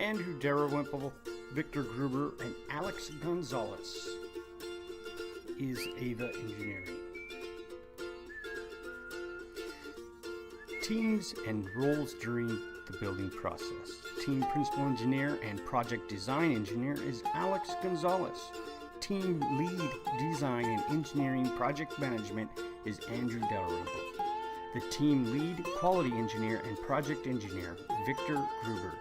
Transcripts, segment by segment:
Andrew Darrowimple, Victor Gruber, and Alex Gonzalez is Ava Engineering. Teams and roles during the building process. Team Principal Engineer and Project Design Engineer is Alex Gonzalez. Team Lead Design and Engineering Project Management is Andrew Dalrymple. The Team Lead Quality Engineer and Project Engineer, Victor Gruber.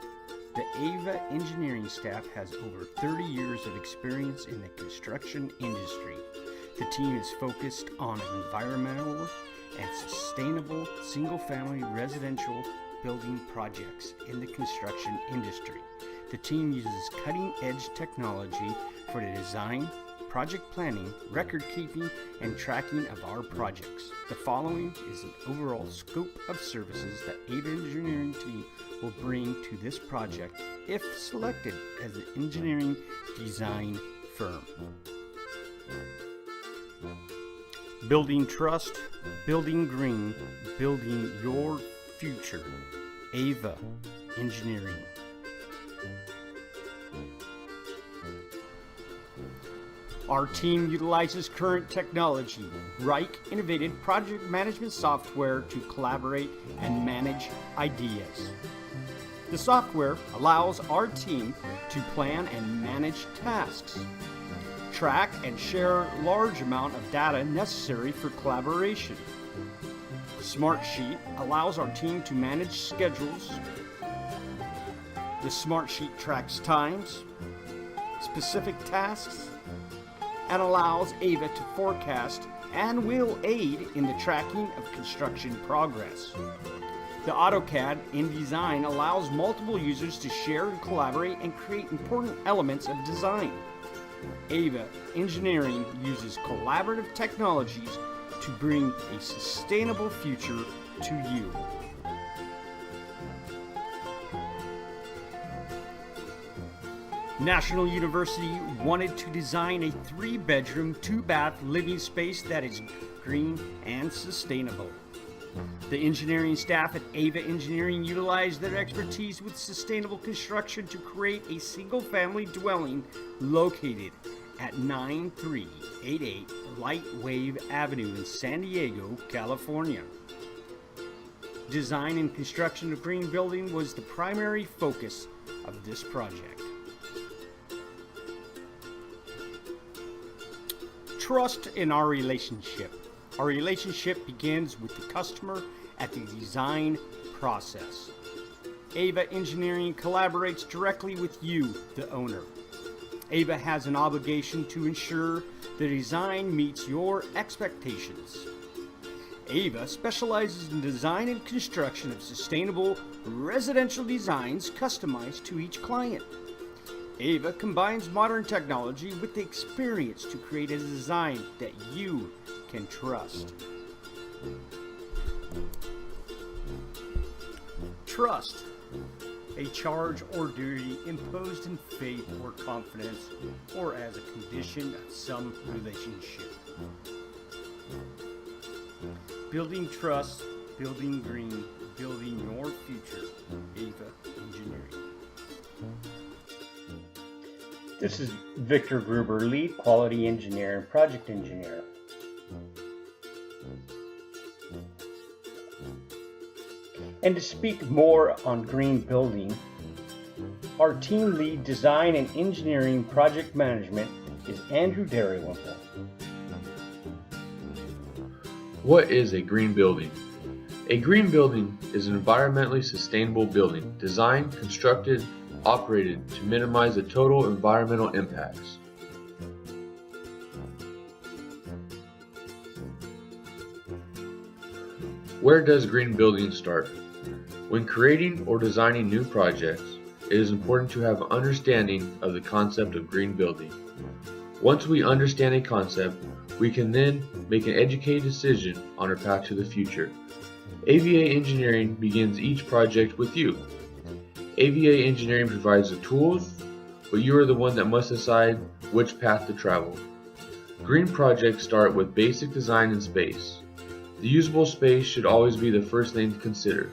The AVA engineering staff has over 30 years of experience in the construction industry. The team is focused on environmental and sustainable single-family residential building projects in the construction industry. The team uses cutting-edge technology for the design, project planning, record keeping, and tracking of our projects. The following is an overall scope of services that AVA Engineering team will bring to this project if selected as an engineering design firm. Building trust, building green, building your future. AVA Engineering. Our team utilizes current technology, Reich innovative project management software to collaborate and manage ideas. The software allows our team to plan and manage tasks, track and share large amount of data necessary for collaboration. Smartsheet allows our team to manage schedules. The Smartsheet tracks times, specific tasks, and allows AVA to forecast and will aid in the tracking of construction progress. The AutoCAD InDesign allows multiple users to share and collaborate and create important elements of design. AVA Engineering uses collaborative technologies to bring a sustainable future to you. National University wanted to design a 3-bedroom, 2-bath living space that is green and sustainable. The engineering staff at AVA Engineering utilized their expertise with sustainable construction to create a single-family dwelling located at 9388 Light Wave Avenue in San Diego, California. Design and construction of green building was the primary focus of this project. Trust in our relationship. Our relationship begins with the customer at the design process. AVA Engineering collaborates directly with you, the owner. AVA has an obligation to ensure the design meets your expectations. AVA specializes in design and construction of sustainable residential designs customized to each client. AVA combines modern technology with the experience to create a design that you can trust. Trust, a charge or duty imposed in faith or confidence or as a condition of some relationship. Building trust, building green, building your future. AVA Engineering. This is Victor Gruber, Lead Quality Engineer and Project Engineer. And to speak more on green building, our team lead Design and Engineering Project Management is Andrew Darrywimple. What is a green building? A green building is an environmentally sustainable building designed, constructed, operated to minimize the total environmental impacts. Where does green building start? When creating or designing new projects, it is important to have an understanding of the concept of green building. Once we understand a concept, we can then make an educated decision on our path to the future. AVA Engineering begins each project with you. AVA Engineering provides the tools, but you are the one that must decide which path to travel. Green projects start with basic design and space. The usable space should always be the first thing to consider.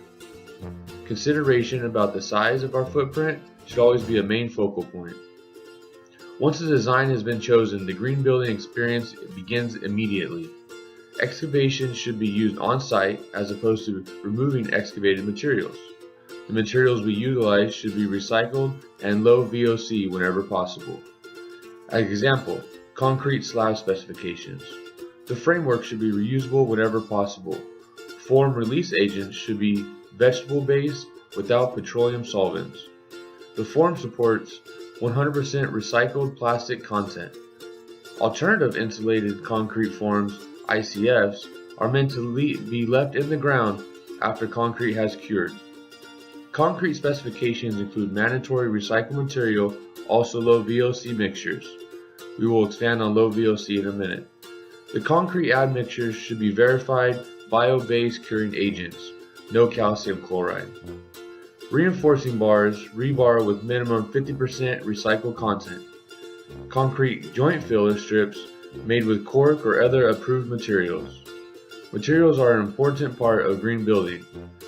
Consideration about the size of our footprint should always be a main focal point. Once the design has been chosen, the green building experience begins immediately. Excavation should be used on-site as opposed to removing excavated materials. The materials we utilize should be recycled and low VOC whenever possible. As an example, concrete slab specifications. The framework should be reusable whenever possible. Form release agents should be vegetable-based without petroleum solvents. The form supports 100% recycled plastic content. Alternative insulated concrete forms, ICFs, are meant to be left in the ground after concrete has cured. Concrete specifications include mandatory recycled material, also low VOC mixtures. We will expand on low VOC in a minute. The concrete admixtures should be verified bio-based curing agents, no calcium chloride. Reinforcing bars, rebar with minimum 50% recycled content. Concrete joint filler strips made with cork or other approved materials. Materials are an important part of green building.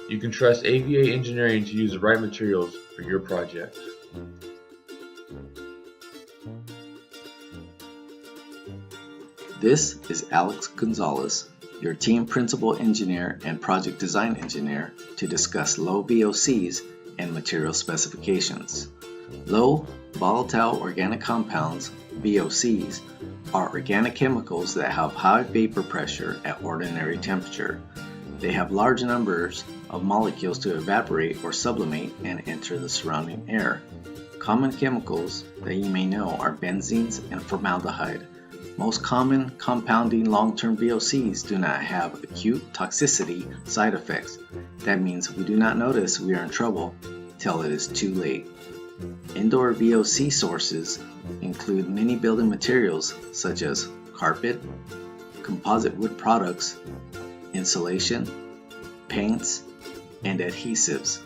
You can trust AVA Engineering to use the right materials for your project. This is Alex Gonzalez, your team principal engineer and project design engineer, to discuss low VOCs and material specifications. Low volatile organic compounds, VOCs, are organic chemicals that have high vapor pressure at ordinary temperature. They have large numbers of molecules to evaporate or sublimate and enter the surrounding air. Common chemicals that you may know are benzenes and formaldehyde. Most common compounding long-term VOCs do not have acute toxicity side effects. That means we do not notice we are in trouble till it is too late. Indoor VOC sources include many building materials such as carpet, composite wood products, insulation, paints, and adhesives.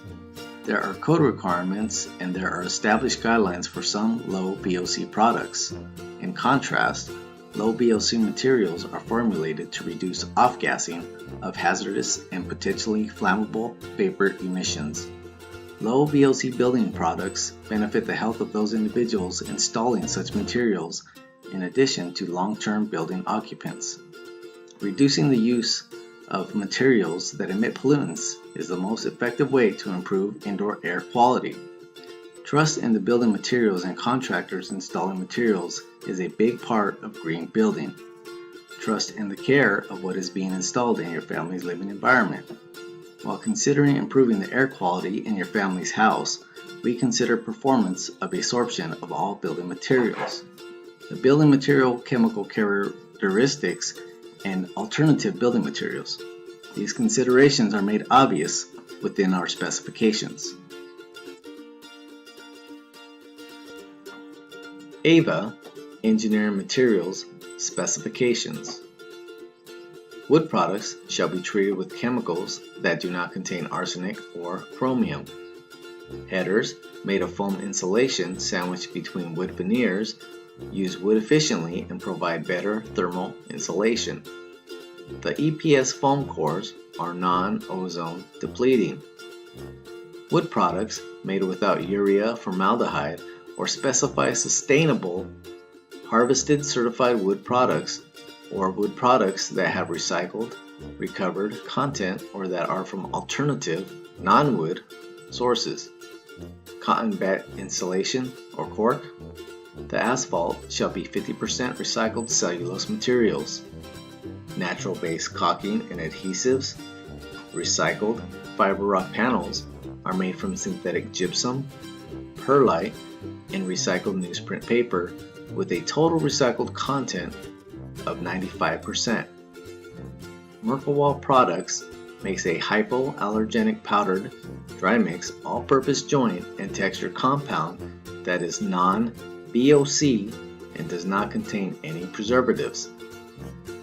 There are code requirements and there are established guidelines for some low VOC products. In contrast, low VOC materials are formulated to reduce off-gassing of hazardous and potentially flammable vapor emissions. Low VOC building products benefit the health of those individuals installing such materials, in addition to long-term building occupants. Reducing the use of materials that emit pollutants is the most effective way to improve indoor air quality. Trust in the building materials and contractors installing materials is a big part of green building. Trust in the care of what is being installed in your family's living environment. While considering improving the air quality in your family's house, we consider performance of absorption of all building materials. The building material chemical characteristics and alternative building materials. These considerations are made obvious within our specifications. AVA Engineering Materials Specifications. Wood products shall be treated with chemicals that do not contain arsenic or chromium. Headers made of foam insulation sandwiched between wood veneers use wood efficiently and provide better thermal insulation. The EPS foam cores are non-ozone depleting. Wood products made without urea formaldehyde or specify sustainable harvested certified wood products or wood products that have recycled, recovered content or that are from alternative, non-wood sources. Cotton bat insulation or cork. The asphalt shall be 50% recycled cellulose materials. Natural-based caulking and adhesives. Recycled fiber rock panels are made from synthetic gypsum, perlite, and recycled newsprint paper with a total recycled content of 95%. Merkelwall Products makes a hypoallergenic powdered dry mix all-purpose joint and texture compound that is non-VOC and does not contain any preservatives.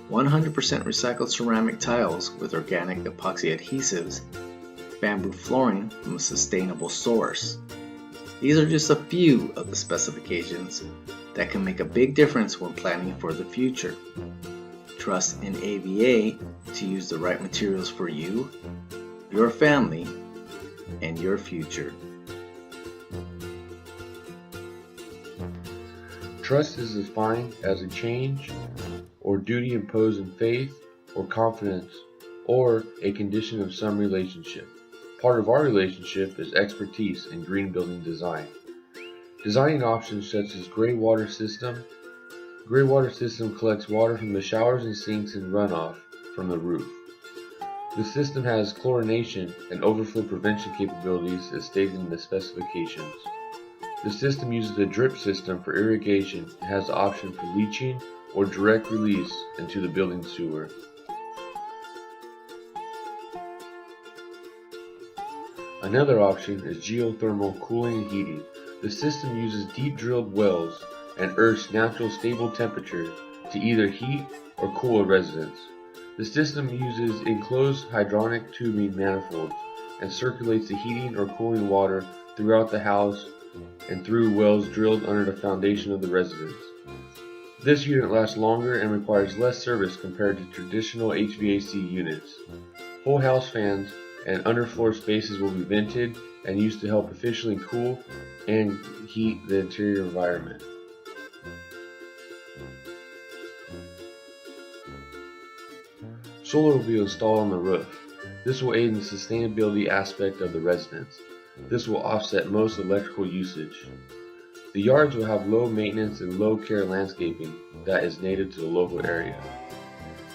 100% recycled ceramic tiles with organic epoxy adhesives, bamboo flooring from a sustainable source. These are just a few of the specifications that can make a big difference when planning for the future. Trust in AVA to use the right materials for you, your family, and your future. Trust is defined as a change or duty imposed in faith or confidence or a condition of some relationship. Part of our relationship is expertise in green building design. Designing options such as gray water system. Gray water system collects water from the showers and sinks and runoff from the roof. The system has chlorination and overflow prevention capabilities as stated in the specifications. The system uses a drip system for irrigation and has the option for leaching or direct release into the building sewer. Another option is geothermal cooling and heating. The system uses deep drilled wells and Earth's natural stable temperature to either heat or cool a residence. The system uses enclosed hydronic tubing manifolds and circulates the heating or cooling water throughout the house and through wells drilled under the foundation of the residence. This unit lasts longer and requires less service compared to traditional HVAC units. Whole house fans and underfloor spaces will be vented and used to help efficiently cool and heat the interior environment. Solar will be installed on the roof. This will aid in the sustainability aspect of the residence. This will offset most electrical usage. The yards will have low maintenance and low care landscaping that is native to the local area.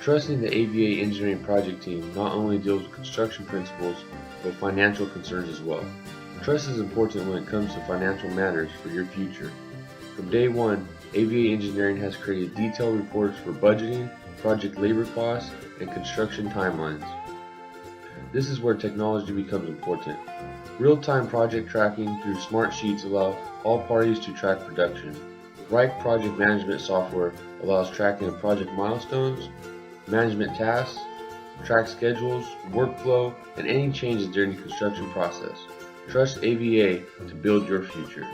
Trusting the AVA engineering project team not only deals with construction principles, but financial concerns as well. Trust is important when it comes to financial matters for your future. From day one, AVA Engineering has created detailed reports for budgeting, project labor costs, and construction timelines. This is where technology becomes important. Real-time project tracking through smart sheets allow all parties to track production. Right project management software allows tracking of project milestones, management tasks, track schedules, workflow, and any changes during the construction process. Trust AVA to build your future.